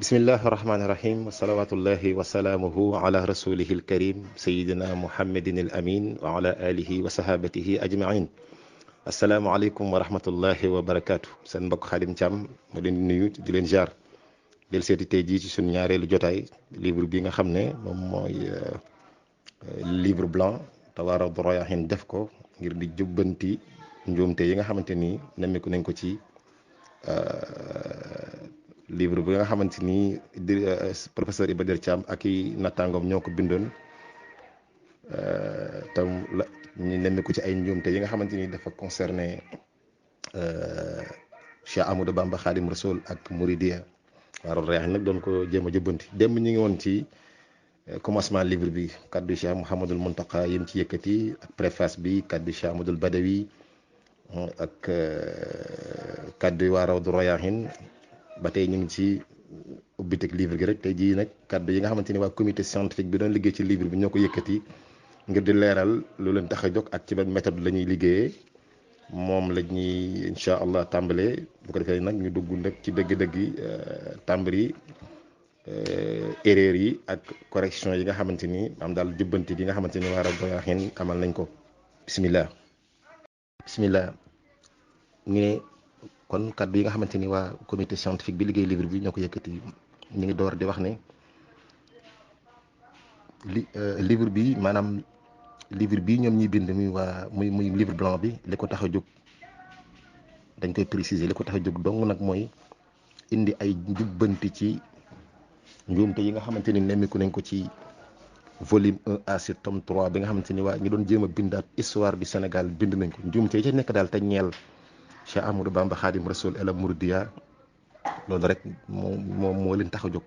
bismillahi irrahmani irrahim wa salawatullahi wa salaamuhu ala rasulihi alkarim sayidina muhammadin al amin wa ala alihi wa sahabatihi ajmain asalaamualeykum wa rahmatullahi wa barakatu. seen mbokk Khadim Thiam ma leen di nuyu di leen jaar del seeti tey jii ci suñu ñaareelu jotaay livre bi nga xam ne moom mooy livre blanc te Rawdu Rayaahiin def ko ngir di jubbanti njuumte yi nga xamante ni nemmeeku nañ ko ci livre bi nga xamante ni professeur Iba Der Thiam ak i nattaangoom ñoo ko bindoon tam la ñu nemmeeku ci ay njuumte yi nga xamante ni dafa concerné Cheikh Ahmadou Bamba Khadim Rasoul ak Mouridiya. Rawdu Rayaahiin nag doon ko jéem a jubbanti démb ñu ngi woon ci commencement livre bi kaddu Cheikh Mouhamadul Mountakha yim ci yëkkati ak préface bi kaddu Cheikh Ahmadul Badawi ak kaddu waa Rawdu Rayaahiin ba tey ñu ngi ci ubbiteg livre gi rek tey jii nag kaddu yi nga xamante ni waa comité scientifique bi doon liggéey ci livre bi ñoo ko yëkkati ngir di leeral lu leen tax a jóg ak ci ban méthode la ñuy liggéeyee moom la ñuy incha allah tàmbalee bu ko defee nag ñu dugg nag ci dëgg-dëgg tàmbali erreur yi ak correction yi nga xamante ni am daal jubbanti gi nga xamante ni waa Rawdu Rayaahiin amal nañ ko. bismillah ñu ne kon kaddu yi nga xamante ni waa comité scientifique bi liggéey livre bi ñoo ko yëkkati ñu ngi door di wax ne livre bi maanaam livre bi ñoom ñuy bind muy livre blanc bi li ko tax a jóg dañ koy préciser li ko tax a jóg dong nag mooy indi ay jubbanti ci njuumte yi nga xamante ni nemmiku nañ ko ci volume 1A sur tome 3 bi nga xamante ni waa ñu doon jéem a bindaat histoire du Sénégal bind nañ ko njuumte yi ci nekk daal te ñeel Cheikh Ahmadou Bamba Khadim Rasoul el Mouridiya loolu rek moo leen tax a jóg.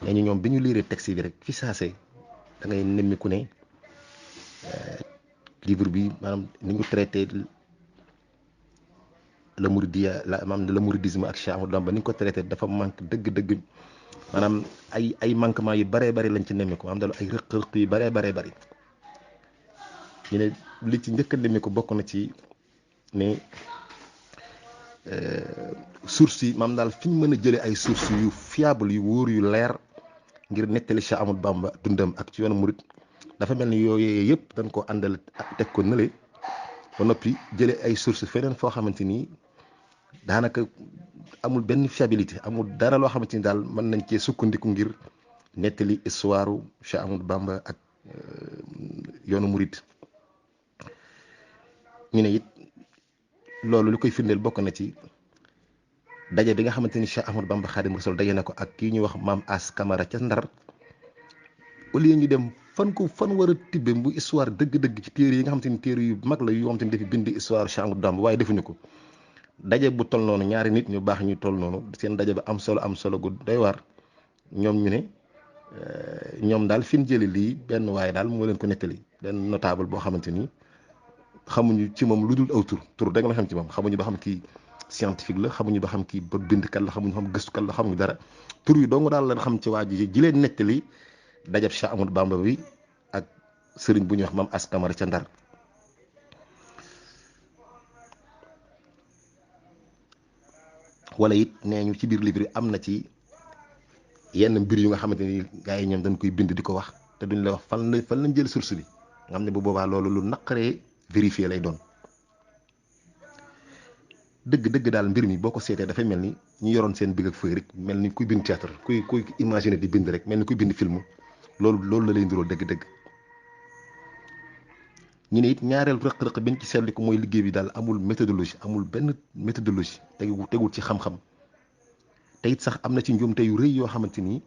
léegi ñoom bi ñu liiree texte bi rek fi saase da ngay nemmiku ne livre bi maanaam ni ñu traité le Mouridiya maanaam le mouridisme ak Cheikh Ahmadou Bamba ni ñu ko traité dafa manque dëgg-dëgg maanaam ay manquement yu bëree bëri lañ ci nemmiku maanaam daal ay rëq-rëq yu bëree bëri ñu ne li ci njëkk a nemmiku bokk na ci ne sources yi maam daal fi ñu mën a jëlee ay sources yu fiable yu wóor yu leer ngir nettali Cheikh Ahmadou Bamba dundam ak ci yoonu murit dafa mel ni yooyu yëpp dañ ko àndal teg ko nële ba noppi jëlee ay sources feneen foo xamante ni daanaka amul benn fiabilité amul dara loo xamante ni daal mën nañ cee sukkandiku ngir nettali histoire Cheikh Ahmadou Bamba ak yoonu murit ñu ne it loolu lu koy firndeel bokk na ci daje bi nga xamante ni Cheikh Ahmadou Bamba Khadim Rasoul daje na ko ak kii ñuy wax maam As Camara ca Ndar au lieu ñu dem fan war a tibbe bu histoire dëgg-dëgg ci téere yi nga xamante ni téere yu mag la yoo xamante ni dafa bind histoire Cheikh Ahmadou Bamba waaye defuñu ko daje bu toll noonu ñaari nit ñu baax ñu toll noonu seen daje ba am solo gu doy waar ñoom ñu ne ñoom daal fi ñu jëlee lii benn waaye daal moo leen ko nettali benn notable boo xamante ni xamuñu ci moom lu dul aw tur da nga la xam ci moom xamuñu ba xam kii scientifique la xamuñu ba xam kii ba bindkat la xamuñu xam gëstukat la xamuñu dara tur yi dong daal la xam ci waa ji ji leen nettali dajab Cheikh Ahmadou Bamba bi ak sëriñ bu ñuy wax maam As Camara ca Ndar wala it nee ñu ci biir livre yi am na ci yenn mbir yu nga xamante ni gars yi ñoom dañ koy bind di ko wax te duñ la wax fan lañ jël source bi nga xam ne bu boobaa loolu lu naqaree vérifier lay doon dëgg daal mbir mi boo ko seetee dafay mel ni ñu yoroon seen big ak feuille rek mel ni kuy bind théâtre kuy imaginer di bind rek mel ni kuy bind film loolu la lay ndural dëgg ñu ne it ñaareel rëq-rëq bi ñu ci seetlu ko mooy liggéey bi daal amul benn méthodologie tegul ci xam-xam te it sax am na ci njuumte yu rëy yoo xamante ni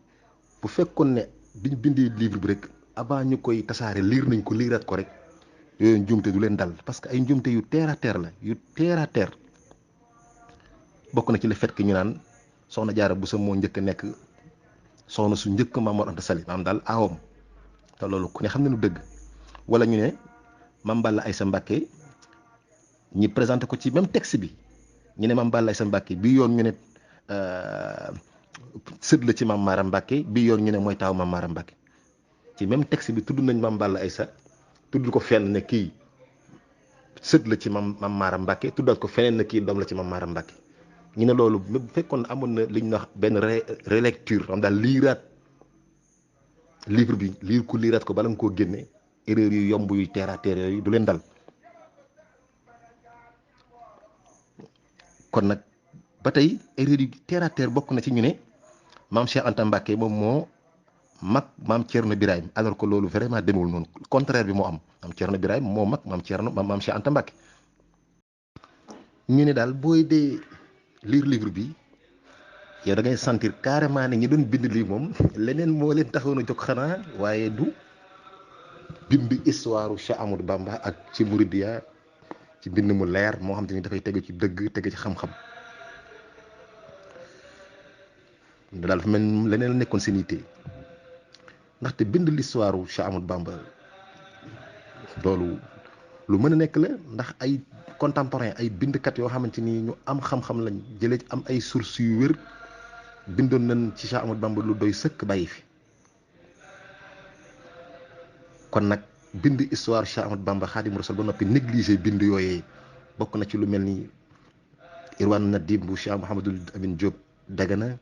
bu fekkoon ne biñ bindee livre bi rek avant ñu koy tasaare liiraat ko rek yooyu njuumte du leen dal parce que ay njuumte yu terre à terre bokk na ci le fait que ñu naan soxna Jaara Buso moo njëkk a nekk soxna su njëkk Maam Mor Anta Sali maanaam daal aawam te loolu ku ne xam nañu dëgg wala ñu ne Maam Balla Aysa Mbàkke ñi présenté ko ci même texte bi ñu ne Maam Balla Aysa Mbàkke bii yoon ñu ne sët la ci Maam Maaram Mbàkke bii yoon ñu ne mooy taaw Maam Maaram Mbàkke ci même texte bi tudd nañ Maam Balla Aysa tudd ko fenn ne kii sët la ci Maam Maaram Mbàkke tuddal ko feneen ne kii doom la ci Maam Maaram Mbàkke ñu ne loolu bu fekkoon amoon na li ñu wax benn relecture xam daal liiraat livre bi liiraat ko bala nga koo génne erreur yu yomb yu terre à terre yooyu du leen dal. kon nag ba tey erreur yu terre à terre bokk na ci ñu ne maam Cheikh Anta Mbacké moom moo mag maam Thierno Birahim alors que loolu vraiment demul noonu contraire bi moo am maam Thierno Birahim moo mag maam Cheikh Anta Mbacké. ñu ne daal booy dee lire livre bi yow da ngay sentir carrément ne ñi doon bind lii moom leneen moo leen taxawoon a jóg xanaa waaye du bind histoire Cheikh Ahmadou Bamba ak ci Mouridiya ci bind mu leer moo xam te ni dafay tegu ci dëgg tegu ci xam-xam daal dafa mel leneen nekkoon seen yitte ndaxte bind l'histoire Cheikh Ahmadou Bamba loolu lu mën a nekk la ndax ay contemporain ay bindkat yoo xamante ni ñu am xam-xam lañ jëlee ci am ay sources yu wér bindoon nañ ci Cheikh Ahmadou Bamba lu doy sëkk bàyyi fi kon nag bind histoire Cheikh Ahmadou Bamba Xaadimu Rasuul ba noppi négligé bind yooyee bokk na ci lu mel ni Irwan Nadim bu Cheikh Mouhamadul Amin Diop Dagana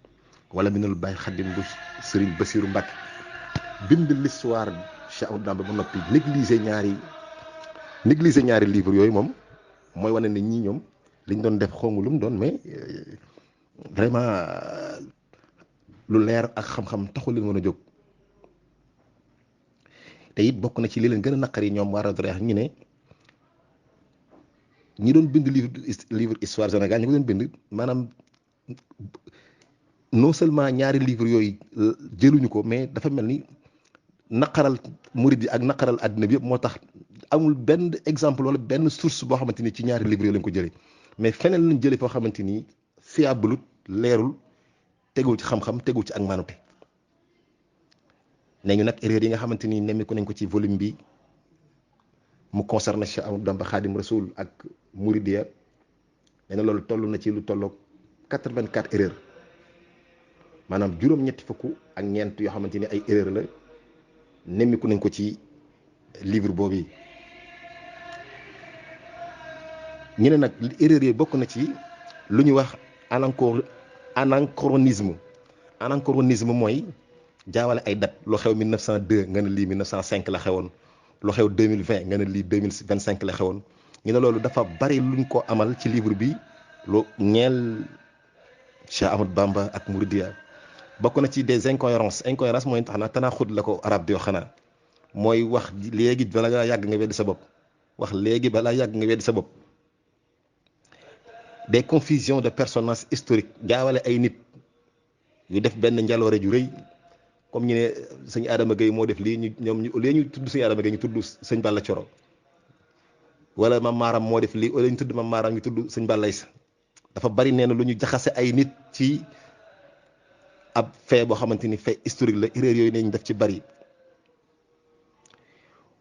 wala Minanul Baay Xadim bu Serigne Bassirou Mbacké bind l'histoire Cheikh Ahmadou Bamba ba noppi négligé ñaari livre yooyu moom mooy wane ne ñii ñoom liñ doon def xawma lu mu doon mais vraiment lu leer ak xam-xam taxul leen mën a jóg te it bokk na ci li leen gën a naqari ñoom waa Radoreex ñu ne ñi doon bind livre histoire Sénégal ñi ko doon bind maanaam non seulement ñaari livre yooyu jëluñu ko mais dafa mel ni naqaral murid yi ak naqaral àddina bi yëpp moo tax amul benn exemple wala benn source boo xamante ni ci ñaari livre yooyu lañ ko jëlee mais feneen lañ jëlee foo xamante ni fiable leerul tegul ci xam-xam tegul ci ak maanute nee ñu nag erreur yi nga xamante ni nemmeeku nañ ko ci volume bi mu concerné Cheikh Ahmadou Bamba Khadim Rasoul ak Mouridiya nee na loolu toll na ci lu tolloog 84 erreur maanaam juróom-ñetti fukk ak ñeent yoo xamante ni ay erreur la nemmeeku nañ ko ci livre boobu yi ñu ne nag erreur yi bokk na ci lu ñuy wax anachronisme mooy jaawale ay date lu xew 1902 nga ne lii 1905 la xewoon lu xew 2020 nga ne lii 2025 la xewoon ñu ne loolu dafa bari luñ ko amal ci livre bi lu ñeel Cheikh Ahmadou Bamba ak Mouridiya bokk na ci des incohérences mooy tax na tanaaxud la ko arab di wax xanaa mooy wax léegi bala nga yàgg nga weddi sa bopp des confusions de personnages historiques jaawale ay nit yu def benn njaloore ju rëy comme ñu ne sëñ Adama Gueye moo def lii ñu tudd sëñ Adama Gueye ñu tudd sëñ Balla Coro wala Mam Maram moo def lii wala ñu tudd Mam Maram ñu tudd sëñ Balla Issa dafa bari nee na lu ñu jaxase ay nit ci ab fait boo xamante ni fait historique la erreur yooyu ne ñu def ci bari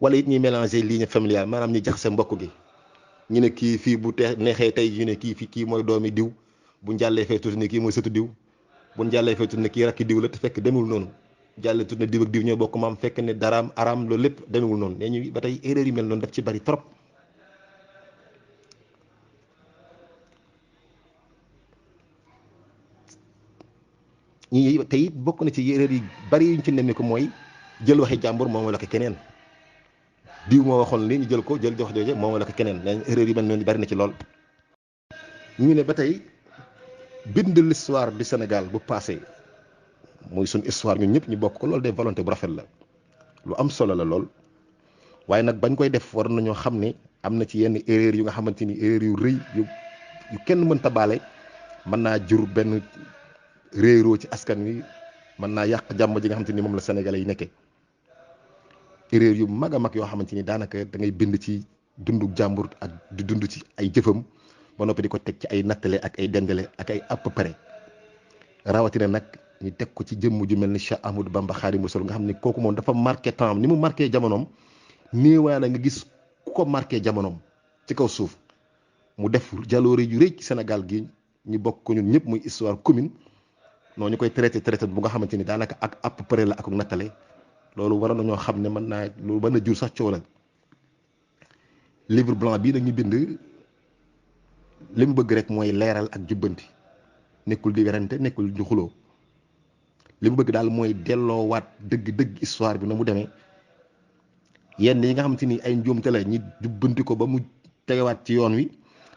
wala it ñuy mélanger ligne familiale maanaam ñu jaxase mbokk gi ñu ne kii fii bu neexee tey ñu ne kii mooy doomi diw bu njàllee fee tuuti ne kii mooy sëtu diw bu njàllee fee tuuti ne kii rakki diw la te fekk demewul noonu jàllee tuuti ne diw ak diw ñoo bokk maam fekk ne daraam araam loolu lépp demewul noonu nee ñu ba tey erreur yu mel noonu daf ci bari trop ñi te it bokk na ci erreur yi bari yuñ ci nemmeeku mooy jël waxi jàmbur moom la ko keneen diw moo waxoon li ñu jël ko jël jox jooje moom la ko keneen nee erreur yi mel noonu bari na ci lool. ñu ne ba tey bind l'histoire du Sénégal bu passé muy suñ histoire ñun ñëpp ñu bokk ko loolu de volonté bu rafet la lu am solo la lool waaye nag bañ koy def war nañoo xam ne am na ci yenn erreur yu nga xamante ni erreur yu rëy yu kenn mënta baale mën naa jur benn réeroo ci askan wi mën naa yàq jàmm ji nga xamante ni moom la sénégalais yi nekkee erreur yu mag a mag yoo xamante ni daanaka da ngay bind ci dundu jàmbur ak di dund ci ay jëfam ba noppi di ko teg ci ay nattale ak ay dendale ak ay à peu près rawatina nag ñu teg ko ci jëmm ju mel ni Cheikh Ahmadou Bamba Khadimu Rasul nga xam ne kooku moom dafa marqué temps ni mu marqué jamonoom néewaa la nga gis ku ko marqué jamonoom ci kaw suuf mu def jaloore yu rëy ci Sénégal gi ñu bokk ko ñun ñëpp muy histoire commune noonu ñu koy traité bu nga xamante ni daanaka ak à peu près la ak nattale loolu war nañoo xam ne mën naa lu mën a jur sax coow la livre blanc bii nag ñu bind li mu bëgg rek mooy leeral ak jubbanti nekkul di werante nekkul di xuloo li mu bëgg daal mooy delloowaat dëgg-dëgg histoire bi na mu demee yenn yi nga xamante ni ay njuumte la ñi jubbanti ko ba mu tegewaat ci yoon wi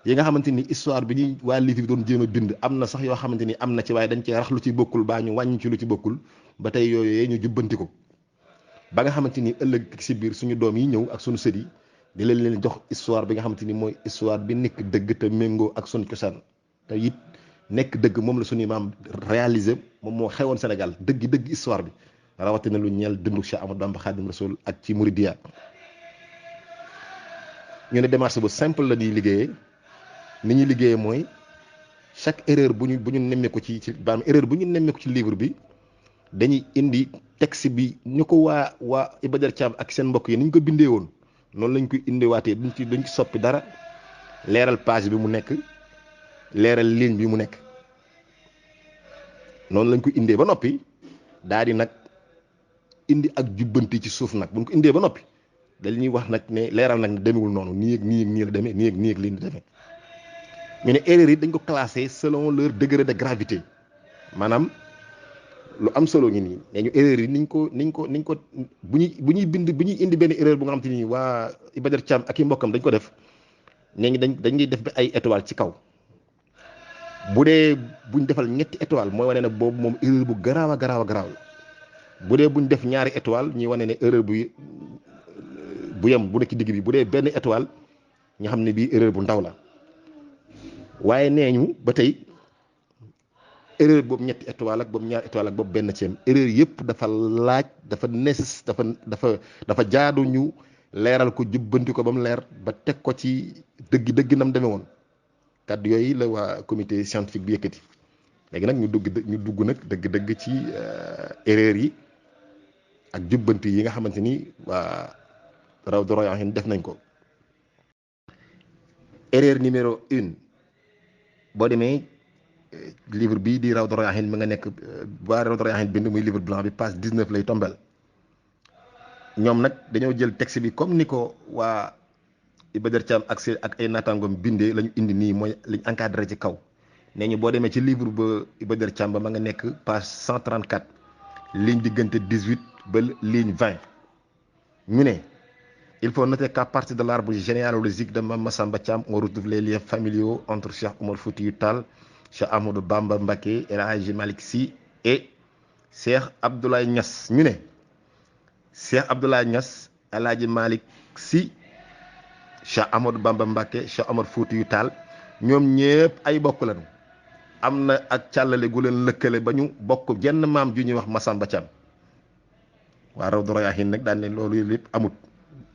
yi nga xamante ni histoire bi ñuy waa livre bi doon jéem a bind am na sax yoo xamante ni am na ci waaye dañ cee rax lu ci bokkul baa ñu wàññi ci lu ci bokkul ba tey yooyu ñu jubbanti ko ba nga xamante ni ëllëg si biir suñu doom yi ñëw ak suñu sët yi di leen jox histoire bi nga xamante ni mooy histoire bi nekk dëgg te méngoo ak suñu cosaan te it nekk dëgg moom la suñuy maam réalisé moom moo xewoon Sénégal dëgg histoire bi rawatina lu ñeel dundu Cheikh Ahmadou Bamba Khadim Rasoul ak ci Mouridiya ñu ne démarche bu simple la ñuy liggéeyee ni ñuy liggéeyee mooy chaque erreur bu ñu nemmeeku ci maanaam erreur bu ñu nemmeeku ci livre bi dañuy indi texte bi ñu ko waa Iba Der Thiam ak seen mbokk yi ni ñu ko bindee woon noonu lañ koy indiwaatee duñ ci soppi dara leeral page bi mu nekk leeral ligne bi mu nekk noonu lañ ko indee ba noppi daal di nag indi ak jubbanti ci suuf nag buñ ko indee ba noppi dañuy wax nag ne leeral nag ne demewul noonu nii ak nii la demee nii ak lii la demee ñu ne erreur yi dañ ko classé selon leur degré de gravité maanaam lu am solo ngi nii nee ñu erreur yi niñ ko bu ñuy indi benn erreur bu nga xam te ni waa Iba Der Thiam ak i mbokkam dañ ko def nee ñu dañuy def ba ay étoile ci kaw bu dee buñ defal ñetti étoile mooy wane ne boobu moom erreur bu garaaw a garaaw bu dee buñ def ñaari étoile ñuy wane ne erreur bu yem bu nekk digg bi bu dee benn étoile ñu xam ne bii erreur bu ndaw la waaye nee ñu ba tey erreur boobu ñetti étoile ak boobu ñaari étoile ak boobu benn ceem erreur yëpp dafa laaj dafa jaadu ñu leeral ko jubbanti ko ba mu leer ba teg ko ci dëgg nam demee woon kàddu yooyu la waa comité scientifique bi yëkkati léegi nag ñu dugg nag dëgg ci erreur yi ak jubbanti yi nga xamante ni waa Rawdu Rayaahiin def nañ ko. erreur numéro 1 boo demee livre bii di Rawdu Rayaahiin mi nga nekk waa Rawdu Rayaahiin bind muy livre blanc bi page 19 lay tombel ñoom nag dañoo jël texte bi comme ni ko waa Iba Der Thiam ak ay naataangoom bindee la ñu indi nii mooy liñ encadré ci kaw nee ñu boo demee ci livre ba Iba Der Thiam ba ma nga nekk page 134 ligne diggante 18 ba ligne 20 ñu ne il faut noter qu'à partir de l'arbre généalogique de Mame Massamba Thiam on retrouve les liens familiaux entre Cheikh Oumar Foutiyou Tall, Cheikh Ahmadou Bamba Mbacké, El Hadji Malick Sy et Cheikh Abdoulaye Niass ñu ne Cheikh Abdoulaye Niass, El Hadji Malick Sy, Cheikh Ahmadou Bamba Mbacké, Cheikh Oumar Foutiyou Tall ñoom ñëpp ay bokk lañu am na ak càllale gu leen lëkkale ba ñu bokk jenn maam ju ñuy wax Massamba Thiam waa Rawdu Rayaahiin nag daan ne loolu lépp amut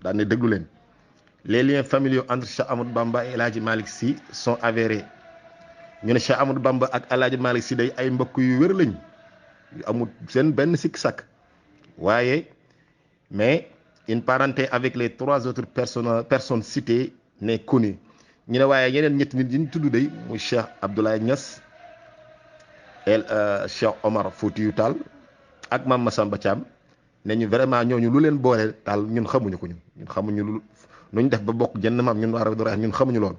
daan ne déglu leen les liens familiaux entre Cheikh Ahmadou Bamba et El Hadji Malick Sy sont avérés ñu ne Cheikh Ahmadou Bamba ak El Hadji Malick Sy day ay mbokk yu wér lañ yu amut seen benn sikk sàkk waaye mais une parenté avec les 3 autres personnes citées n'est connue ñu ne waaye yeneen ñetti nit yi ñu tudd day muy Cheikh Abdoulaye Niass Cheikh Omar Foutiyou Tall ak Mame Massamba Thiam ne ñu vraiment ñooñu lu leen boole daal ñun xamuñu ko ñun xamuñu lu ñu def ba bokk jenn maam ñun waa Rawdu Rayaahiin ñun xamuñu lool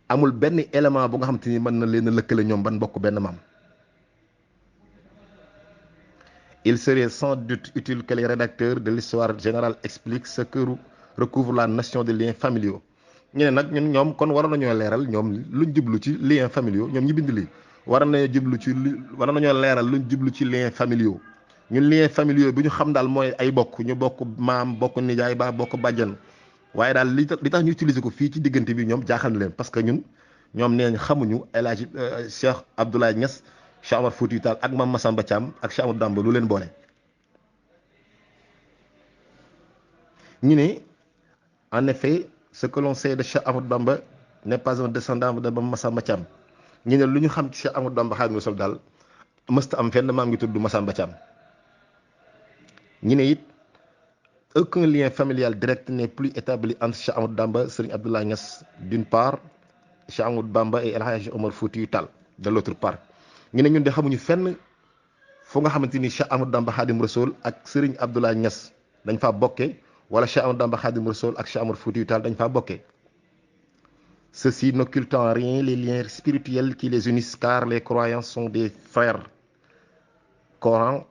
amul benn élément bu nga xam te ni mën na leen a lëkkale ñoom ban bokk benn maam. Il serait sans doute utile que les rédacteurs de l'histoire générale expliquent ce que recouvre la notion de liens familiaux ñu ne nag ñun ñoom kon waroon nañoo leeral ñoom luñ jublu ci liens familiaux ñoom ñi bind lii war nañoo leeral luñ jublu ci liens familiaux ñun liens familiaux bi ñu xam daal mooy ay bokk ñu bokk maam bokk nijaay ba bokk bàjjan waaye daal li tax ñu utiliser ko fii ci diggante bi ñoom jaaxal na leen parce que ñoom nee xamuñu El Hadji Cheikh Abdoulaye Niass, Cheikh Omar Foutiyou Tall ak Mame Massamba Thiam ak Cheikh Ahmadou Bamba lu leen boole. ñu ne en effet ce que l'on sait de Cheikh Ahmadou Bamba n'est pas un descendant de Mame Massamba Thiam ñu ne lu ñu xam ci Cheikh Ahmadou Bamba Khadimou Rassoul daal mësta am fenn maam ngi tudd Massamba Thiam. ñu ne it aucun lien familial direct n'est plus établi entre Cheikh Ahmadou Bamba, Serigne Abdoulaye Niass d'une part, Cheikh Ahmadou Bamba et El Hadji Omar Foutiyou Tall de l'autre part. ñu ne ñun de xamuñu fenn fu nga xamante ni Cheikh Ahmadou Bamba Khadimou Rassoul ak Serigne Abdoulaye Niass dañ faa bokke wala Cheikh Ahmadou Bamba Khadimou Rassoul ak Cheikh Omar Foutiyou Tall dañ faa bokke ceci n'occultant en rien les liens spirituels qui les unissent car les croyants sont des frères. Coran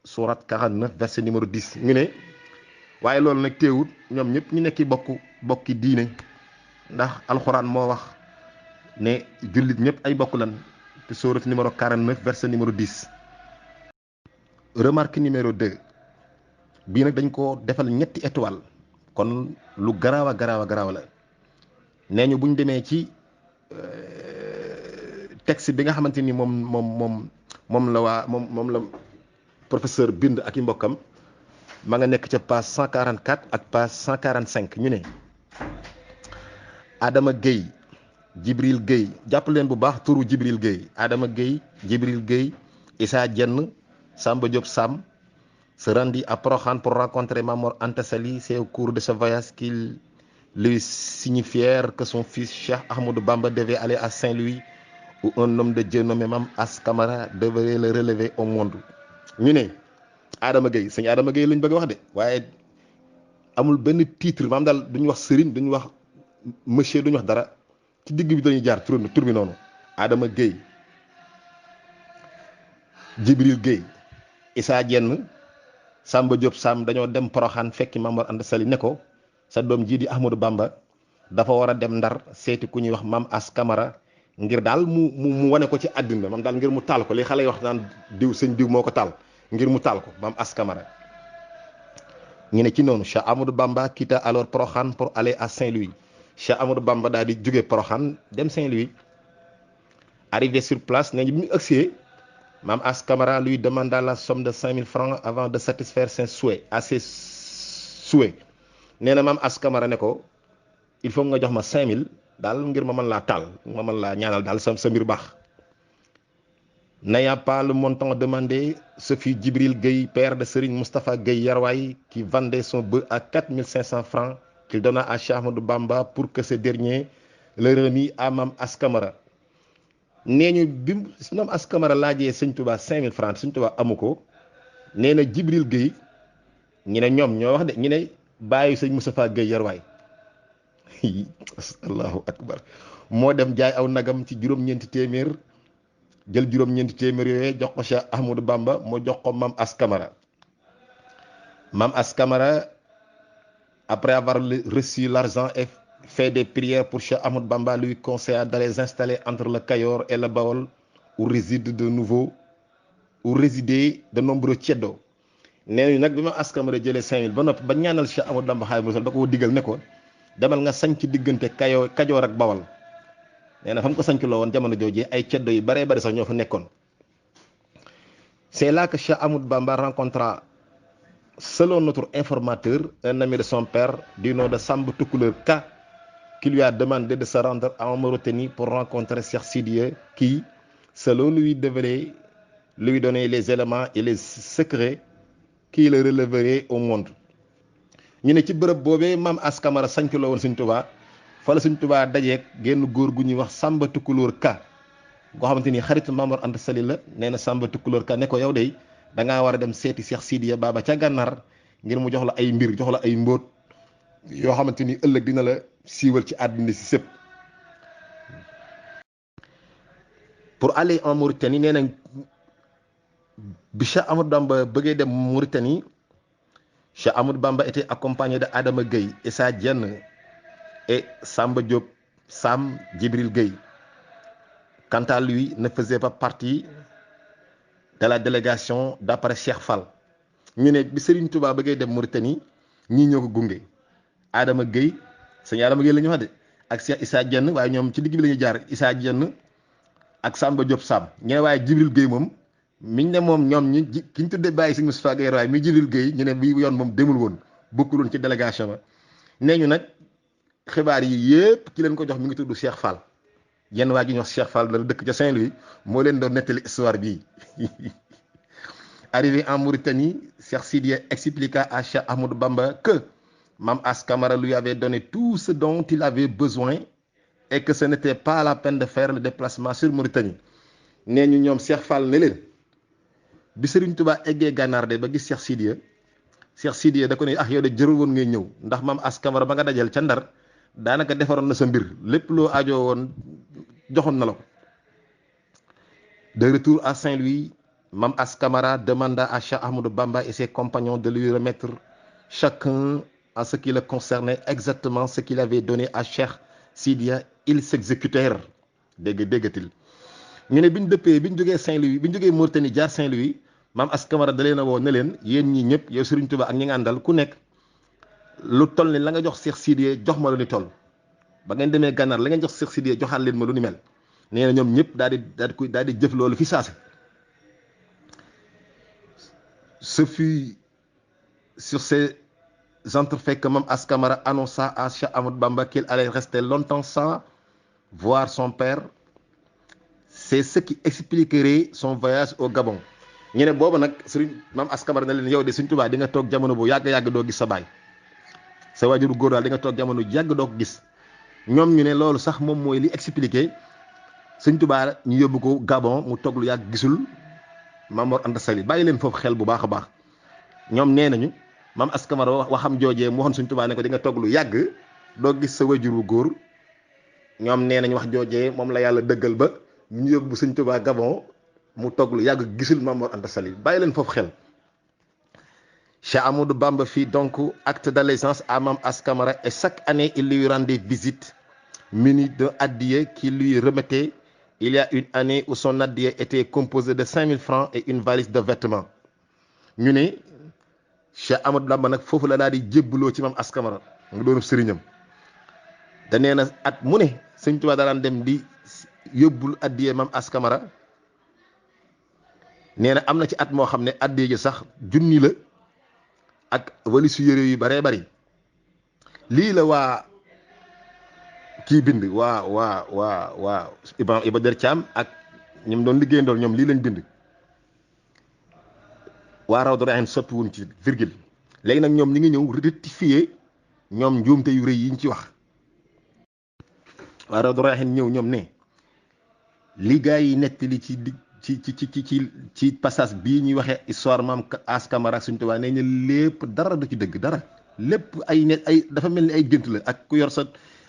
sourate 49 verset numéro 10 ñu ne waaye loolu nag teewut ñoom ñëpp ñu nekki bokki diine ndax alxuraan moo wax ne jullit ñëpp ay bokk lan te sourate numéro 49 verset numéro 10. remarque numéro 2 bii nag dañ ko defal ñetti étoile kon lu garaaw a garaaw la nee ñu buñ demee ci texte bi nga xamante ni moom la professeur bind ak i mbokkam ma nga nekk ca page 144 ak page 145 ñu ne Adama Gueye Djibril Gueye jàpp leen bu baax turu Djibril Gueye Adama Gueye Djibril Gueye Issa Diène Samba Diop Sam se rendit à Prokhane pour rencontrer Mamor Anta Sali. C'est au cours de ce voyage qu'ils lui signifièrent que son fils Cheikh Ahmadou Bamba devait aller à Saint-Louis où un homme de Dieu nommé Mame As Camara devait le relever au monde. ñu ne Adama Gueye sëñ Adama Gueye lañ bëgg a wax de waaye amul benn titre maam daal duñu wax sëriñ duñu wax monsieur duñu wax dara ci digg bi dañuy jaar tur bi noonu Adama Gueye Djibril Gueye Issa Diène Samba Diop Sam dañoo dem Poroxaan fekki Mamor Anta Sali ne ko sa doom jii di Ahmadou Bamba dafa war a dem Ndar seeti ku ñuy wax Mame As Camara ngir daal mu wane ko ci àddina maam daal ngir mu taal ko li xale yi wax naan diw sëñ diw moo ko taal ngir mu taal ko Mame As Camara. ñu ne ci noonu Cheikh Ahmadou Bamba quitta alors Porokhane pour aller à Saint-Louis Cheikh Ahmadou Bamba daal di jóge Porokhane dem Saint-Louis. Arrivé sur place nee ñu bi mu agsee Mame As Camara lui demanda la somme de 5000 francs avant de satisfaire ses souhaits nee na Mame As Camara ne ko il faut nga jox ma 5000 daal ngir ma mën laa taal ma mën laa ñaanal daal sa mbir baax. N'ayant pas le montant demandé, ce fut Djibril Gueye, père de Serigne Moustapha Gueye Yarwaay, qui vendait son bœuf à 4500 francs qu'il donna à Cheikh Ahmadou Bamba pour que ce dernier le remît à Mame As Camara. nee ñu bi Mame As Camara laajee sëñ Touba 5000 francs sëñ Touba amu ko nee na Djibril Gueye ñu ne ñoom ñoo wax de ñu ne bàyyi sëñ Moustapha Gueye Yarwaay allahu akbar moo dem jaay aw nagam ci juróom-ñeenti téeméer. jël juróom-ñeenti téeméer yooyu jox ko Cheikh Ahmadou Bamba moo jox ko Mame As Camara. Mame As Camara après avoir reçu l'argent et fait des prières pour Cheikh Ahmadou Bamba lui conseilla d'aller s'installer entre le Kayor et le Bawol où résidaient de nombreux ceddo. nee nañu nag bi Mame As Camara jëlee 5000 ba noppi ba ñaanal Cheikh Ahmadou Bamba Xaadimu Rasuul da ko digal ne ko demal nga sañ ci diggante Kajoor ak Bawol. nee na fa mu ko sañc loo woon jamono jooju ay ceddo yu baree bari sax ñoo fa nekkoon. C'est là que Cheikh Ahmadou Bamba rencontra, selon notre informateur, un ami de son père du nom de Samba Tukuleur Ka, qui lui a demandé de se rendre en Mauritanie pour rencontrer Cheikh Sidiye qui, selon lui, devait lui donner les éléments et les secrets qui le relèveraient au monde. ñu ne ci bërëb boobee Mame As Camara sañc loo woon Sëñ Tuubaa fa la Sëñ Tuubaa dajeeg genn góor gu ñuy wax Samba Tukulóor Ka goo xamante ni xaritu Mamor Anta Sali la. nee na Samba Tukulóor Ka ne ko yow de da ngaa war a dem seeti Cheikh Sidiya Baba ca Gànnaar ngir mu jox la ay mbir jox la ay mbóot yoo xamante ni ëllëg dina la siiwal ci àddina si sëpp. pour aller en Mauritanie nee na bi Cheikh Ahmadou Bamba bëggee dem Mauritanie Cheikh Ahmadou Bamba était accompagné de Adama Gueye, Issa Diène et Samba Diop Sam Djibril Gueye. Quant à lui, ne faisait pas partie de la délégation d'après Cheikh Fall. ñu ne bi Serigne Touba bëggee dem Mauritanie ñii ñoo ko gunge Adama Gueye sëñ Adama Gueye la ñu wax de ak Cheikh Issa Diène waaye ñoom ci digg bi la ñuy jaar Issa Diène ak Samba Diop Sam ñu ne waaye Djibril Gueye moom miñ ne moom ñoom ñi ki ñu tuddee bàyyi si Moustapha Gueye waaye mi Djibril Gueye ñu ne bi yoon moom demul woon bokkul woon ci délégation ba. nee ñu nag xibaar yi yépp ki leen ko jox mi ngi tudd Cheikh Fall yenn waa ji ñu wax Cheikh Fall la dëkk ca Saint-Louis moo leen doon nettali histoire bii. Arrivé en Mauritanie, Cheikh Sidiye expliqua à Cheikh Ahmadou Bamba que Mame As Camara lui avait donné tout ce dont il avait besoin et que ce n'était pas la peine de faire le déplacement sur Mauritanie. nee ñu ñoom Cheikh Fall ne leen bi Serigne Touba eggee Gànnaar de ba gis Cheikh Sidiye da ko ne yow de jërul woon ngay ñëw ndax Mame As Camara ba nga dajal ca Ndar daanaka defaroon na sa mbir lépp loo ajoo woon joxoon na la ko. De retour à Saint-Louis, Mame Ass Camara demanda à Cheikh Ahmadou Bamba et ses compagnons de lui remettre chacun en ce qui le concernait exactement ce qu'il avait donné à Cheikh Sidia. Ils s'exécutèrent. déggatil ñu ne bi ñu dëppee bi ñu jógee Saint-Louis bi ñu jógee Mauritanie jaar Saint-Louis Mame Ass Camara da leen a woo ne leen yéen ñi ñëpp yow Serigne Touba ak ñi nga àndal ku nekk lu toll ni la nga jox Cheikh Sidia jox ma lu ni toll ba ngeen demee gànnaar la ngeen jox Cheikh Sidia joxaat leen ma lu ni mel. nee na ñoom ñëpp daal di jëf loolu fi saase. Ce fut sur ces entrefaits que Mame Ass Camara annonça à Cheikh Ahmadou Bamba qu'il allait rester longtemps sans voir son père. C'est ce qui expliquerait son voyage au Gabon. ñu ne booba nag Serigne Mame Ass Camara ne leen yow de Serigne Touba di nga toog jamono bu yàgg doo gis sa baay sa waajuru góor daal di nga toog jamono yàgg doo ko gis ñoom ñu ne loolu sax moom mooy li expliqué. Sëñ Tuubaa ñu yóbbu ko Gabon mu toog lu yàgg gisul Mame Mor Anta Sali bàyyi leen foofu xel bu baax a baax ñoom nee nañu Mame Ass Camara waxam joojee mu waxoon Sëñ Tuubaa ne ko di nga toog lu yàgg doo gis sa wajuru góor ñoom nee nañu wax joojee moom la yàlla dëggal ba ñu yóbbu Sëñ Tuubaa Gabon mu toog lu yàgg gisul Mame Mor Anta Sali bàyyi leen foofu xel. Cheikh Ahmadou Bamba fit donc acte d'allégeance à Mame Ass Camara et chaque année il lui rendait visite muni d'un addiya qui lui remettait. Il y a une année où son addiya était composé de 5000 francs et une valise de vêtements ñu ne Cheikh Ahmadou Bamba nag foofu la daal di jébbaloo ci Mame Ass Camara mu doon sëriñam da nee na at mu ne Sëñ Tuubaa daan dem di yóbbul addiya Mame Ass Camara nee na am na ci at moo xam ne addiya ji sax junni la ak walisu yére yu baree bari lii la waa kii bind waa Iba Der Thiam ak ñoom doon liggéeyandool ñoom lii lañ bind waa Rawdu Rayaahiin soppi wuñ ci virgule léegi nag ñoom ñi ngi ñëw rectifier ñoom njuumte yu rëy yi ñu ci wax waa Rawdu Rayaahiin ñëw ñoom ne li gaa yi nettali ci passage bii ñuy waxee histoire Mame Ass Camara ak Sëñ Tuubaa nee ñu lépp dara du ci dëgg dara lépp ay dafa mel ni ay gént la ak ku yor sa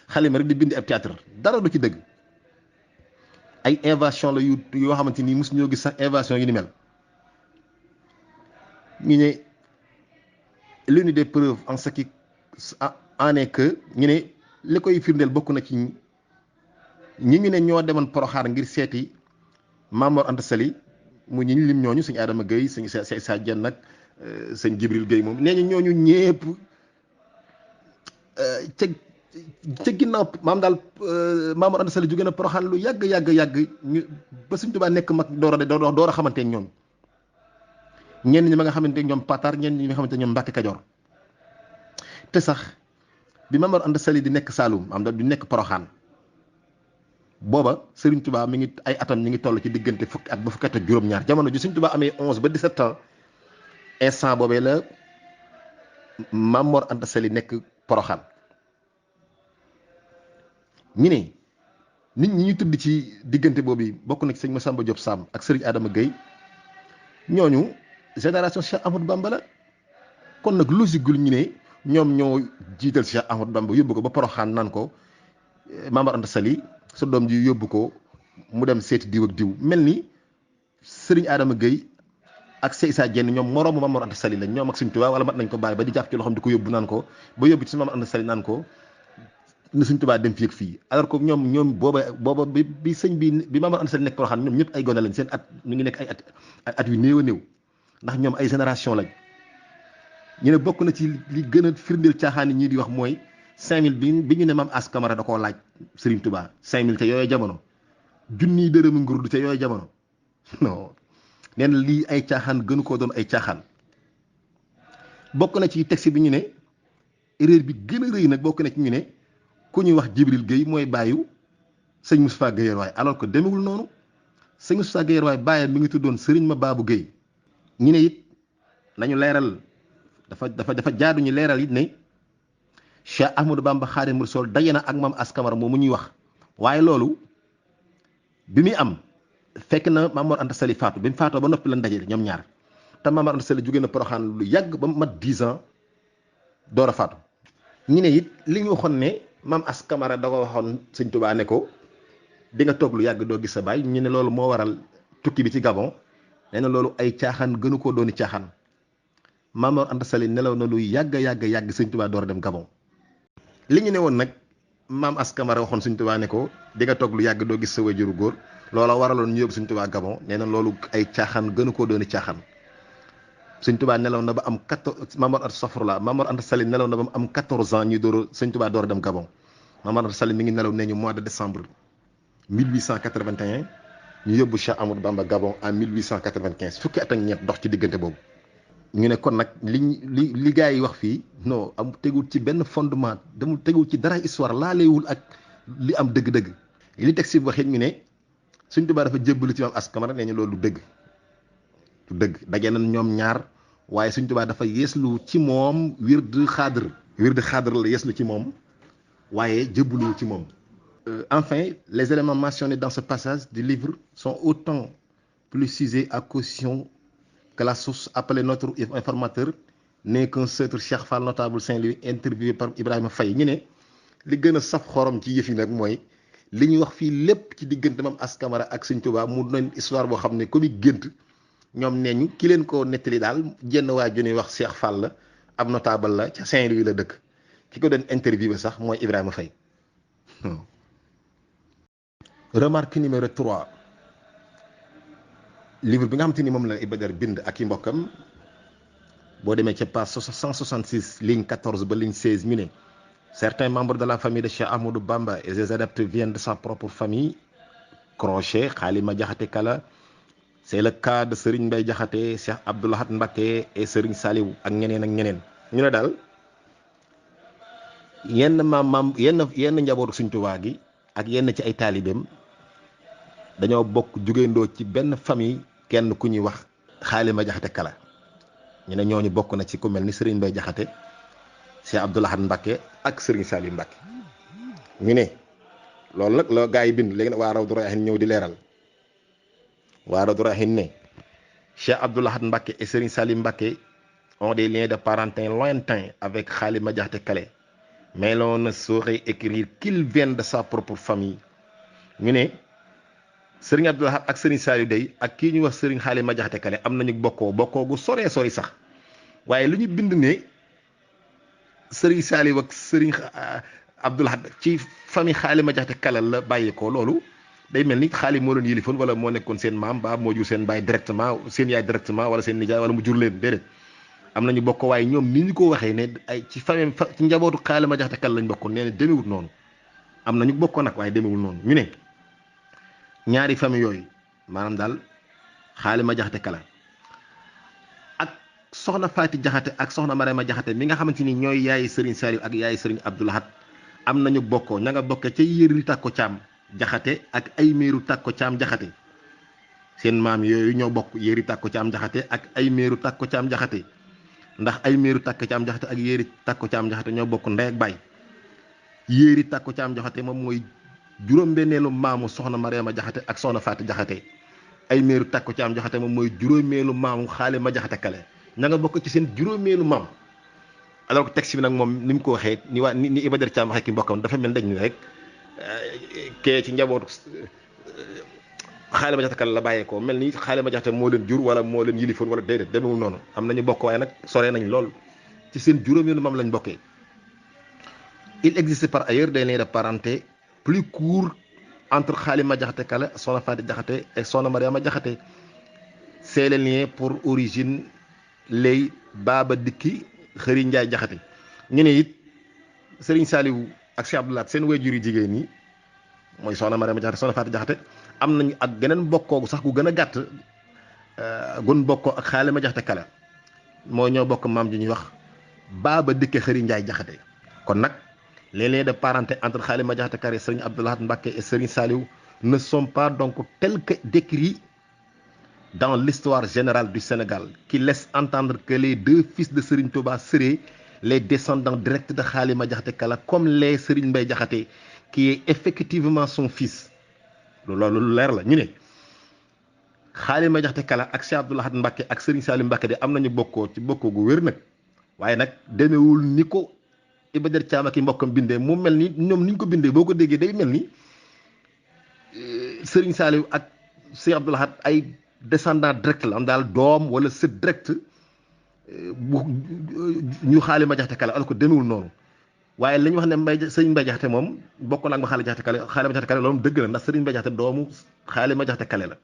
xalima rek di bind ab théâtre dara du ci dëgg ay invention la yoo xamante ni mosu ñoo gis sax invention yu ni mel ñu ne l'une des preuves en ce qui en est que ñu ne li koy firndeel bokk na ci ñu ne ñoo demoon Poroxaar ngir seeti Mame Mor Anta Sali mu ñi lim ñooñu sëñ Adama Gueye sëñ Issa Diène nag sëñ Jibril Gueye moom nee ñu ñooñu ñépp ca ginnaaw maam daal Mame Mor Anta Sali jóge na Poroxaan lu yàgg ñu ba Sëñ Tuubaa nekk mag door a xamante ak ñoom ñenn ñi ma nga xamante ñoom Patar ñenn ñi nga xamante ñoom Mbàkke Kajoor te sax bi Mame Mor Anta Sali di nekk Saalum am da di nekk Poroxaan booba Serigne Touba mi ngi ay atam ñi ngi toll ci diggante fukki at ba fukki at ak juróom-ñaar jamono ji Serigne Touba amee 11 ba 17 ans instant boobee la Mame Mor Anta Sali nekk Poroxaan ñu ne nit ñi ñu tudd ci diggante boobu bokk na ci sëñ Massamba Diop Sam ak Serigne Adama Gueye ñooñu génération Cheikh Ahmadou Bamba la kon nag logique gul ñu ne ñoom ñoo jiital Cheikh Ahmadou Bamba yóbbu ko ba Poroxaan naan ko Mame Mor Anta Sali sa doom ji yóbbu ko mu dem seeti diw ak diw mel ni Serigne Adama Gueye ak Cheikh Issa Diène ñoom moroomu Mame Mor Anta Sali lañ ñoom ak Serigne Touba wala mat nañ ko bàyyi ba di jàpp ci loxoom di ko yóbbu naan ko ba yóbbu ci Mame Mor Anta Sali naan ko na Serigne Touba dem fii ak fii alors que ñoom booba bi sëñ bi Mame Mor Anta Sali nekk Porokhane ñoom ñëpp ay gone lañ seen at ñu ngi nekk ay at yu néew a néew ndax ñoom ay génération lañ ñu ne bokk na ci li gën a firndeel caaxaan yi ñii di wax mooy 5000 bi ñu ne Mame Ass Camara da koo laaj Serigne Touba 5000 te yooyu jamono junniy dërëmu nguur du te yooyu jamono non nee na lii ay caaxaan gënu koo doon ay caaxaan bokk na ci texte bi ñu ne erreur bi gën a rëy nag bokk na ci ñu ne ku ñuy wax Jibril Gueye mooy bàyyu sëñ Moustapha Gueye waaye alors que demewul noonu sëñ Moustapha Gueye waaye bàyyam mi ngi tuddoon Serigne Mababou Gueye ñu ne it nañu leeral dafa jaadu ñu leeral it ne Cheikh Ahmadou Bamba Khadimu Rasuul daje na ak Mame Ass Camara moom mu ñuy wax waaye loolu bi muy am fekk na Mame Mor Anta Sali faatu bi mu faatoo ba noppi lan daje ñoom ñaar te Mame Mor Anta Sali jóge na Porokhane lu yàgg ba mat 10 ans door a faatu ñu ne it li ñu waxoon ne maam As Camara da ko waxoon sëñ Tuubaa ne ko di nga toog lu yàgg doo gis sa baay ñu ne loolu moo waral tukki bi ci Gabon nee na loolu ay caaxaan gënu koo dooni caaxaan Maam Mor Anta Sali nelaw na lu yàgg sëñ Tuubaa door a dem Gabon. li ñu ne woon nag maam As Camara waxoon sëñ Tuubaa ne ko di nga toog lu yàgg doo gis sa wajuru góor loola waraloon ñu yóbbu sëñ Tuubaa Gabon nee na loolu ay caaxaan gënu koo dooni caaxaan. sëñ Tuubaa nelaw na ba am 14 Maam Mor Anta Sali nelaw na ba mu am 14 ans ñuy door sëñ Tuubaa door a dem Gabon Maam Mor Anta Sali mi ngi nelaw nee ñu mois de décembre 1881 ñu yóbbu Cheikh Amadou Bamba Gabon en 1895 fukki at ak ñeent dox ci diggante boobu. ñu ne kon nag li gars yi wax fii non am tegul ci benn fondement demul tegul ci dara histoire laaleewul ak li am dëgg-dëgg li teg si waxit ñu ne sëñ Tuubaa dafa jébbalu ci maam As Camara nee ñu loolu du dëgg daje nañ ñoom ñaar waaye sëñ Tuubaa dafa yeeslu ci moom wird xaadr la yeeslu ci moom waaye jébbalu ci moom. Enfin, les éléments mentionnés dans ce passage du livre sont autant plus sujets à caution que la source appelée notre informateur n'est qu'un seutre Cheikh Fall notable Saint-Louis interviewé par Ibrahima Faye ñu ne li gën a saf xorom ci yëf yi nag mooy li ñuy wax fii lépp ci diggante maam As Camara ak sëñ Tuubaa mu doon histoire boo xam ne comme gént ñoom nee ñu ki leen ko nettali daal jenn waa ju ñuy wax Cheikh Fall la ab notable la ca Saint-Louis la dëkk ki ko doon interviewé sax mooy Ibrahima Faye. Remarque numéro 3 livre bi nga xam te ni moom la Iba Der bind ak i mbokkam boo demee ca page 166 ligne 14 ba ligne 16 ñu ne certains membres de la famille de Cheikh Ahmadou Bamba et ses adeptes viennent de sa propre famille Crochet Xaalima Jaxate Kala. C'est le cas de Serigne Mbaye Jaxate Cheikh Abdou Lahad Mbacké et Serigne Saliou ak ñeneen ñu ne daal yenn yenn njabootu Sëriñ Tuubaa gi ak yenn ci ay taalibeem dañoo bokk jugéendoo ci benn famille kenn ku ñuy wax Xaalima Jaxate Kala ñu ne ñooñu bokk na ci ku mel ni Serigne Mbaye Jaxate Cheikh Abdou Lahad Mbacké ak Serigne Saliou Mbacké ñu ne loolu nag la gaa yi bind léegi nag waa Rawdu Rayaahiin ñëw di leeral waa Rawdu Rayaahiin ne Cheikh Abdou Lahad Mbacké et Serigne Saliou Mbacké ont des liens de parenté lointains avec Xaalima Jaxate Kala mais l'on ne saurait écrire qu'ils viennent de sa propre famille ñu ne Serigne Abdou Lahad ak Serigne Saliou day ak kii ñuy wax Serigne Xaalima Jaxate Kala am nañu bokkoo gu sori sax waaye lu ñu bind ne Serigne Saliou ak Serigne Abdou Lahad ci famille Xaalima Jaxate Kala la bàyyeekoo loolu day mel ni Xaalim moo leen yilifoon wala moo nekkoon seen maam ba moo jur seen baay directement seen yaay directement wala seen nijaay wala mu jur leen déedéet am nañu bokk waaye ñoom ni ñu ko waxee ne ay ci famille ci njabootu Xaalima Jaxate Kala lañ bokkoon nee na demewut noonu am nañu bokkoon nag waaye demewul noonu ñu ne ñaari famille yooyu maanaam daal Xaalima Jaxate Kala ak soxna Faati Jaxate ak soxna Marema Jaxate mi nga xamante ni ñooy yaayi Serigne Saliou ak yaayi Serigne Abdou Lahad am nañu bokkoo ña nga bokke ca yéri tàkko caam jaxate ak ay meeru tàkko caam jaxate seen maam yooyu ñoo bokk yéri tàkko caam jaxate ak ay meeru tàkko caam jaxate ndax ay meeru tàkko caam jaxate ak yéri tàkko caam jaxate ñoo bokk ndey ak baay yéri tàkko caam jaxate moom mooy juróom-benneelu maamu soxna Mariama Jaxate ak soxna Faati Jaxate ay meeru tàkko caam jaxate moom mooy juróomeelu maamu Xaalima Jaxate Kala ña nga bokk ci seen juróomeelu maam alors que texte bi nag moom ni mu ko waxee ni Iba Der Thiam waxee ki mbokkam dafa mel dañ ni rek kee ci njabootu Xaalima Jaxate Kala la bàyyeekoo mel ni Xaalima Jaxate moo leen jur wala moo leen yilifoon wala déedéet demewul noonu am nañu bokk waaye nag sore nañ lool ci seen juróomeelu maam lañ bokkee. Il existe par ailleurs des liens de parenté plus courts entre Xaalima Jaxate Kala, soxna Faati Jaxate et soxna Mariama Jaxate. C'est le lien pour origine lay Baaba Dikki Xëri Njaay Jaxate ñu ne it Serigne Saliou ak Cheikh Abdou Lahad seen waajur yu jigéen ñi mooy soxna Mariama Jaxate soxna Faati Jaxate am nañu ak geneen bokkoogu sax gu gën a gàtt gun bokkoo ak Xaalima Jaxate Kala mooy ñoo bokk maam ji ñuy wax Baaba Dikki Xëri Njaay Jaxate kon nag les liens de parenté entre Xaalima Jaxate Kala, Serigne Abdou Lahad Mbacké et Serigne Saliou ne sont pas donc tels que décrits dans l'histoire générale du Sénégal, qui laisse entendre que les deux fils de Serigne Touba seraient les descendants directs de Xaalima Jaxate Kala, comme les Serigne Mbaye Jaxate, qui est effectivement son fils. loolu leer la ñu ne Xaalima Jaxate Kala ak Cheikh Abdou Lahad Mbacké ak Serigne Saliou Mbacké de am nañu bokkoo ci bokkoo gu wér nag waaye nag demewul ni ko Iba Der Thiam ak i mbokkam bindee mu mel ni ñoom ni ñu ko bindee boo ko déggee day mel ni Serigne Saliou ak Sëñ Abdou Lahad ay descendant direct la am daal doom wala sët direct bu ñu xaali ma jaxte kale alors que demewul noonu waaye li ñu wax ne sëriñ Mbay Jaxate moom bokk na ak ma xaali jaxte kale xaali ma jaxte kale loolu dëgg la ndax sëriñ Mbay Jaxate doomu xaali ma jaxte kale la.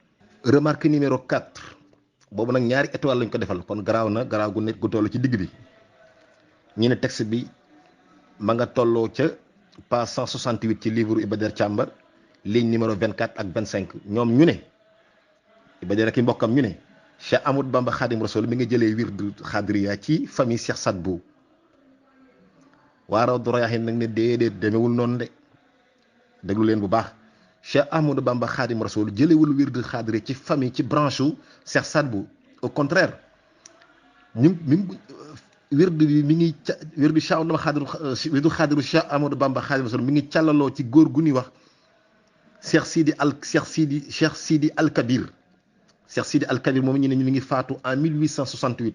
remarque numéro 4 boobu nag ñaari étoile lañ ko defal kon garaaw na garaaw gu nekk gu toll ci digg bi ñu ne texte bi ma nga tolloo ca page 168 ci livre Iba Der Thiam ligne numéro 24 ak 25 ñoom ñu ne Iba Der ak i mbokkam ñu ne Cheikh Ahmadou Bamba Khadim Rasoul mi nga jëlee wirdu xadriya ci famille Cheikh Sadbou waa Rawdu Rayaahiin nag ne déedéet demewul noonu de déglu leen bu baax Cheikh Ahmadou Bamba Khadim Rasoul jëlewul wirdu xadriya ci famille ci branche u Cheikh Sadbou au contraire wirdu bi mi ngi wirdu Cheikh Ahmadou Khadim wirdu xadiru Cheikh Ahmadou Bamba Khadim Rasoul mi ngi càllaloo ci góor gu ñuy wax Cheikh Sidi Al Kabir Cheikh Sidi Al Kabir moom ñu ne mi ngi faatu en 1868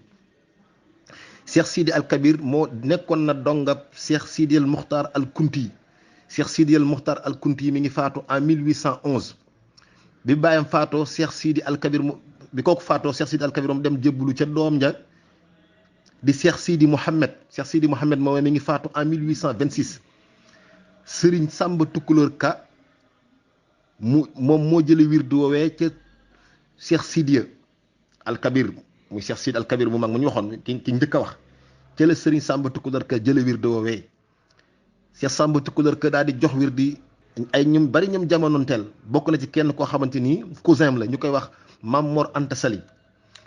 Cheikh Sidi Al Kabir moo nekkoon na dongab Cheikh Sidi Al Muxtar Al Kunti Cheikh Sidi Al Muxtar Al Kunti mi ngi faatu en 1811 bi bàyyam faatoo Cheikh Sidi Al Kabir bi kooku faatoo Cheikh Sidi Al Kabir moom dem jébbalu ca doom ja di Cheikh Sidi Mouhamed moom mi ngi faatu en 1826 Serigne Samba Tukulóor Ka moom moo jële wirdu woowee ca Cheikh Sidiya Al Kabir muy Cheikh Sidi Al Kabir mu mag mu ñu waxoon ki njëkk a wax ca la Serigne Samba Tukulóor Ka jële wirdu woowee Cheikh Samba Tukulóor Ka daal di jox wirdi ay ñum bari ñoom jamonoonteel bokk na ci kenn koo xamante ni cousin la ñu koy wax Mam Mor Anta Sali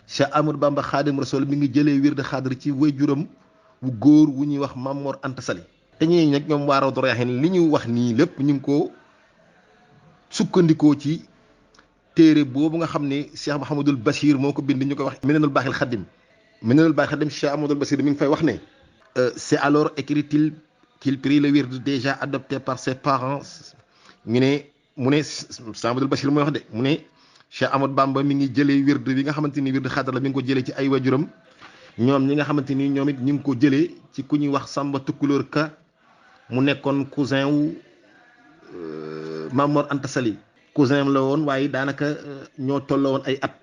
Cheikh Ahmadou Bamba Khadim Rasoul mi ngi jëlee wirdu xaadir ci waajuram wu góor wu ñuy wax Mam Mor Anta Sali te ñii nag ñoom waa Rawdu Rayaahiin li ñu wax nii lépp ñu ngi ko sukkandikoo ci téere boobu nga xam ne Cheikh Mouhamadul Bachir moo ko bind ñu koy wax Minanul Baaxil Xadim Cheikh Mouhamadul Bachir mi ngi fay wax ne c'est alors écrit-il qu'il prit le wird déjà adopté par ses parents mu ne Cheikh Mouhamadul Bachir mooy wax de mu ne Cheikh Ahmadou Bamba mi ngi jëlee wird bi nga xamante ni wird xadar la mi ngi ko jëlee ci ay wajuram ñoom ñi nga xamante ni ñoom it ñu ngi ko jëlee ci ku ñuy wax Samba Tukulóor Ka mu nekkoon cousin wu Mam Mor Anta Sali cousin la woon waaye daanaka ñoo tolloo woon ay at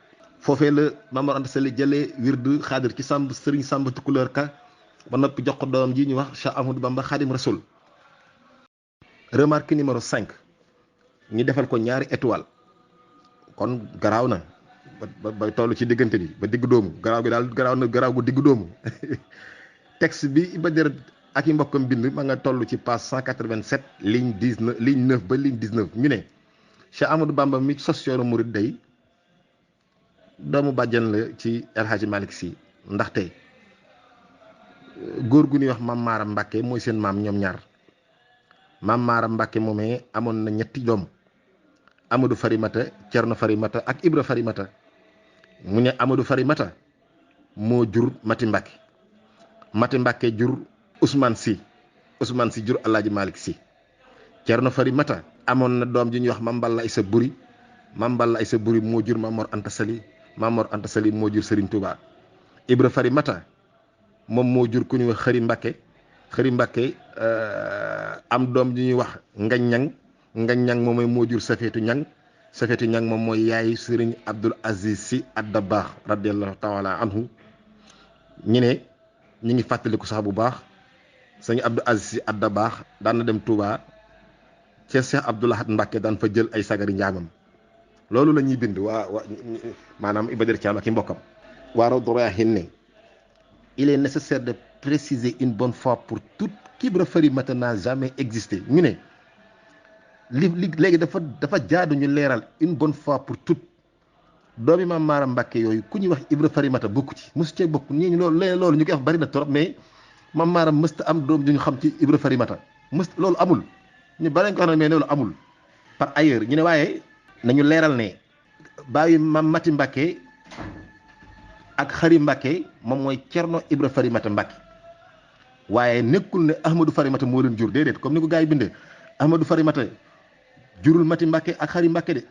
foofee la Mam Mor Anta Sali jëlee wirdu xaadir ci Serigne Samba Tukulóor Ka ba noppi jox ko doom ji ñu wax Cheikh Ahmadou Bamba Khadim Rasoul. remarque numéro 5 ñu defal ko ñaari étoile kon garaaw na ba toll ci diggante bi ba digg doomu garaaw gi daal garaaw gu digg doomu texte bi Iba Der ak i mbokkam bind ma nga toll ci page 187 ligne 9 ba ligne 19 ñu ne Cheikh Ahmadou Bamba mi sos yoonu murid day doomu bàjjan la ci El Hadji Malick Sy ndaxte góor gu ñuy wax Mam Maaram Mbàkke mooy seen maam ñoom ñaar Mam Maaram Mbàkke moomee amoon na ñetti doom Amadou Farimata Cerno Farimata ak Ibra Farimata mu ne Amadou Farimata moo jur Mati Mbàkke jur Ousmane Sy jur Alaaji Malick Sy Cerno Farimata amoon na doom ji ñuy wax Mamballa Isa Buri moo jur Mamor Anta Sali moo jur Serigne Touba Ibra Farimata moom moo jur ku ñuy wax Xëri Mbàkke am doom ji ñuy wax Ngañ Ñang moom moo jur Safeetu Ñang moom mooy yaay Serigne Abdoul Aziz Sy Ad-Dabakh radiyallahu taala anhu ñu ne ñu ngi fàttaliku sax bu baax sëñ Abdoul Aziz Sy Ad-Dabakh daan na dem Touba ca Cheikh Abdou Lahad Mbacke daan fa jël ay sagari njaamam loolu la ñuy bind waa maanaam Iba Der Thiam ak i mbokkam waa Rawdu Rayaahiin ne il est nécessaire de préciser une bonne fois pour toutes qu'Ibra Farimata n'a jamais existé ñu ne léegi dafa jaadu ñu leeral une bonne fois pour toutes doomi Maam Maaram Mbàkke yooyu ku ñuy wax Ibra Farimata bokku ci mosu cee bokk ñii loolu ñu koy wax bari na trop mais Maam Maaram mësta am doom ju ñu xam ci Ibra Farimata loolu amul ñu bari ko xam ne mais loolu amul par ailleurs ñu ne waaye nañu leeral ne bàyyi Maam Mati Mbàkke ak Xëri Mbàkke moom mooy Cerno Ibra Farimata Mbàkke waaye nekkul ne Ahmadou Farimata moo leen jur déedéet comme ni ko gars yi bindee Ahmadou Farimata jurul Mati Mbàkke ak Xëri Mbàkke de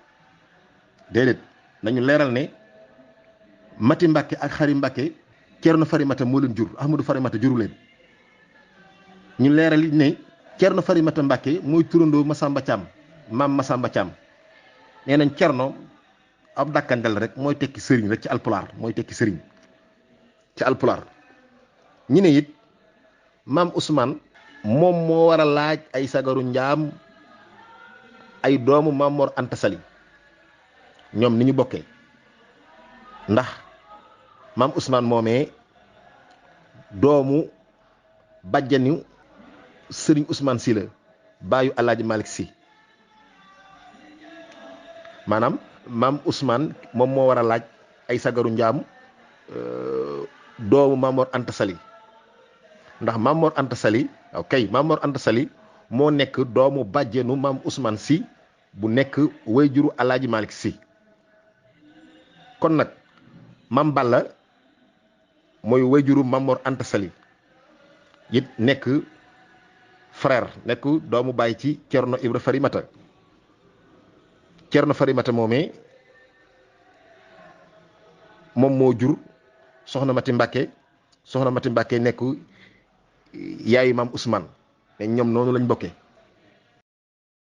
déedéet nañu leeral ne Mati Mbàkke ak Xëri Mbàkke Cerno Farimata moo leen jur Ahmadou Farimata juru leen ñu leeral it ne Cerno Farimata Mbàkke mooy turandoo Masamba Caam maam Masamba Caam nee nañ Cerno ab dàkkandel rek mooy tekki sëriñ rek ci alpulaar mooy tekki sëriñ ci alpulaar ñu ne it maam Ousmane moom moo war a laaj ay sagaru njaam ay doomu Maam Mor Anta Sali ñoom ni ñu bokkee ndax maam Ousmane moomee doomu bàjjanu sëriñ Ousmane si la baayu Alaaji Malick si maanaam maam Ousmane moom moo war a laaj ay sagaru njaam doomu Maam Mor Anta Sali ndax Maam Mor Anta Sali ok Maam Mor Anta Sali moo nekk doomu bàjjenu maam Ousmane si bu nekk wayjuru Alaaji Malick si kon nag maam Balla mooy wayjuru Maam Mor Anta Sali it nekk frère nekk doomu baay ci Cerno Ibra Farimata Cerno Farimata moomee moom moo jur soxna Mati Mbàkke nekk yaayu maam Ousmane ne ñoom noonu lañ bokkee